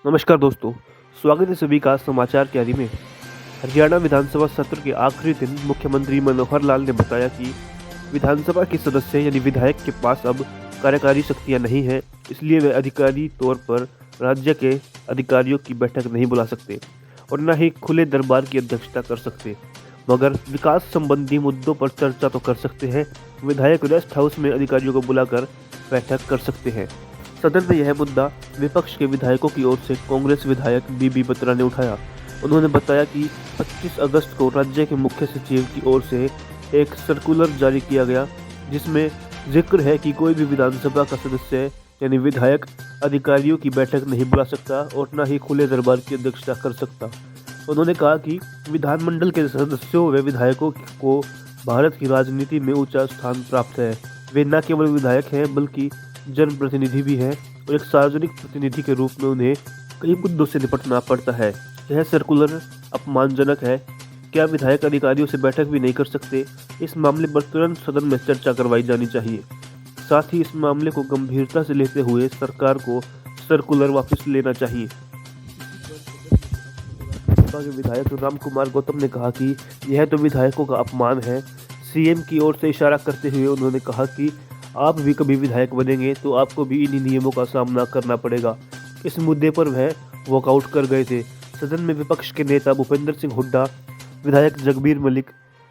नमस्कार दोस्तों, स्वागत है सभी का समाचार क्यारी में। हरियाणा विधानसभा सत्र के आखिरी दिन मुख्यमंत्री मनोहर लाल ने बताया कि विधानसभा के सदस्य यानी विधायक के पास अब कार्यकारी शक्तियां नहीं हैं, इसलिए वे अधिकारी तौर पर राज्य के अधिकारियों की बैठक नहीं बुला सकते और न ही खुले दरबार की अध्यक्षता कर सकते, मगर विकास संबंधी मुद्दों पर चर्चा तो कर सकते हैं। विधायक रेस्ट हाउस में अधिकारियों को बुलाकर बैठक कर सकते हैं। सदन में यह मुद्दा विपक्ष के विधायकों की ओर से कांग्रेस विधायक बीबी बत्रा ने उठाया। उन्होंने बताया कि 25 अगस्त को राज्य के मुख्य सचिव की ओर से एक सर्कुलर जारी किया गया, जिसमें जिक्र है कि कोई भी विधानसभा का सदस्य यानी विधायक अधिकारियों की बैठक नहीं बुला सकता और न ही खुले दरबार की अध्यक्षता कर सकता। उन्होंने कहा कि विधानमंडल के सदस्यों व विधायकों को भारत की राजनीति में ऊंचा स्थान प्राप्त है। वे न केवल विधायक हैं बल्कि जनप्रतिनिधि भी हैं और एक सार्वजनिक प्रतिनिधि के रूप में उन्हें कई मुद्दों से निपटना पड़ता है। यह सर्कुलर अपमानजनक है। क्या विधायक अधिकारियों से बैठक भी नहीं कर सकते? इस मामले पर तुरंत सदन में चर्चा करवाई जानी चाहिए। साथ ही इस मामले को गंभीरता से लेते हुए सरकार को सर्कुलर वापस लेना चाहिए। भाजपा के विधायक राम कुमार गौतम ने कहा कि यह तो विधायकों का अपमान है। सीएम की ओर से इशारा करते हुए उन्होंने कहा कि आप भी कभी विधायक बनेंगे तो आपको भी इन्हीं नियमों का सामना करना पड़ेगा। इस मुद्दे पर वह वॉकआउट कर गए थे। सदन में विपक्ष के नेता भूपेंद्र सिंह हुड्डा, विधायक जगबीर मलिक,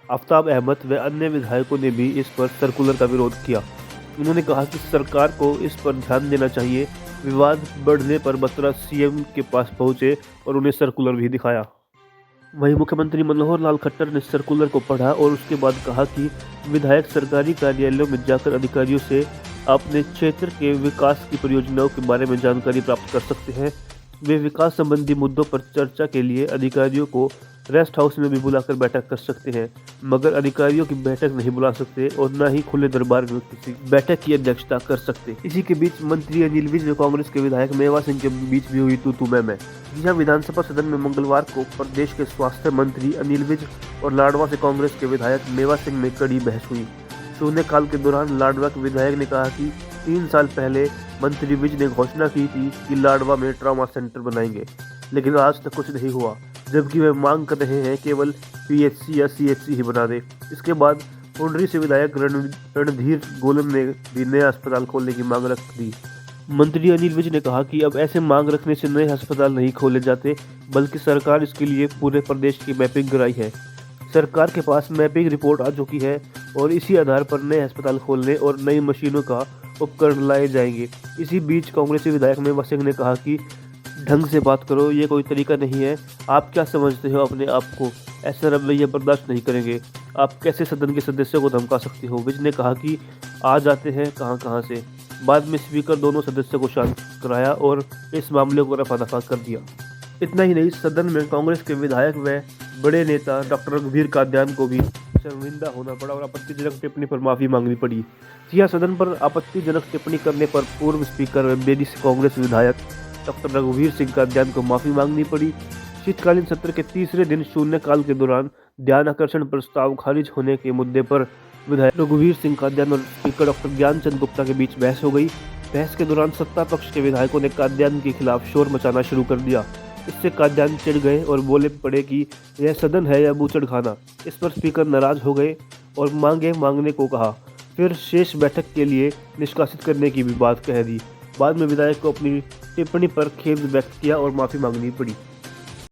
आफ्ताब अहमद व अन्य विधायकों ने भी इस पर सर्कुलर का विरोध किया। उन्होंने कहा कि सरकार को इस पर ध्यान देना चाहिए। विवाद बढ़ने पर बत्रा सीएम के पास पहुंचे और उन्हें सर्कुलर भी दिखाया। वहीं मुख्यमंत्री मनोहर लाल खट्टर ने सर्कुलर को पढ़ा और उसके बाद कहा कि विधायक सरकारी कार्यालयों में जाकर अधिकारियों से अपने क्षेत्र के विकास की परियोजनाओं के बारे में जानकारी प्राप्त कर सकते हैं। वे विकास संबंधी मुद्दों पर चर्चा के लिए अधिकारियों को रेस्ट हाउस में भी बुलाकर बैठक कर सकते हैं, मगर अधिकारियों की बैठक नहीं बुला सकते और न ही खुले दरबार में किसी बैठक की अध्यक्षता कर सकते। इसी के बीच मंत्री अनिल विज व कांग्रेस के विधायक मेवा सिंह के बीच भी हुई तू मैं। जी हाँ, विधानसभा सदन में मंगलवार को प्रदेश के स्वास्थ्य मंत्री अनिल विज और लाडवा से कांग्रेस के विधायक मेवा सिंह में कड़ी बहस हुई। शून्यकाल के दौरान लाडवा के विधायक ने कहा कि 3 साल पहले मंत्री विज ने घोषणा की थी कि लाडवा में ट्रॉमा सेंटर बनाएंगे, लेकिन आज तक कुछ नहीं हुआ, जबकि वे मांग कर रहे हैं केवल पीएचसी या सीएचसी ही बना दे। इसके बाद पुंडरी से विधायक रणधीर गोलन ने भी नया अस्पताल खोलने की मांग रख दी। मंत्री अनिल विज ने कहा कि अब ऐसे मांग रखने से नए अस्पताल नहीं खोले जाते, बल्कि सरकार इसके लिए पूरे प्रदेश की मैपिंग कराई है। सरकार के पास मैपिंग रिपोर्ट आ चुकी है और इसी आधार पर नए अस्पताल खोलने और नई मशीनों का उपकरण लाए जाएंगे। इसी बीच कांग्रेसी विधायक मेवा सिंह ने कहा कि ढंग से बात करो, ये कोई तरीका नहीं है। आप क्या समझते हो अपने आप को? ऐसा रवैया बर्दाश्त नहीं करेंगे। आप कैसे सदन के सदस्यों को धमका सकते हो? विज ने कहा कि आ जाते हैं कहां से। बाद में स्पीकर दोनों सदस्यों को शांत कराया और इस मामले को रफा दफा कर दिया। इतना ही नहीं, सदन में कांग्रेस के विधायक व बड़े नेता डॉक्टर रघुवीर कादियान को भी शर्मिंदा होना पड़ा और आपत्तिजनक टिप्पणी पर माफी मांगनी पड़ी। जी हाँ, सदन पर आपत्तिजनक टिप्पणी करने पर पूर्व स्पीकर व बेदी से कांग्रेस विधायक डॉक्टर रघुवीर सिंह कादियान को माफी मांगनी पड़ी। शीतकालीन सत्र के तीसरे दिन शून्यकाल के दौरान ध्यान आकर्षण प्रस्ताव खारिज होने के मुद्दे पर विधायक रघुवीर सिंह कादियान और स्पीकर डॉक्टर ज्ञानचंद गुप्ता के बीच बहस हो गई। बहस के दौरान सत्ता पक्ष के विधायकों ने कादियान के खिलाफ शोर मचाना शुरू कर दिया। इससे कादियान चिढ़ गए और बोले पड़े कि यह सदन है या बूचड़ खाना। इस पर स्पीकर नाराज हो गए और मांगने को कहा। फिर शेष बैठक के लिए निष्कासित करने की भी बात कह दी। बाद में विधायक को अपनी टिप्पणी पर खेद व्यक्त किया और माफी मांगनी पड़ी।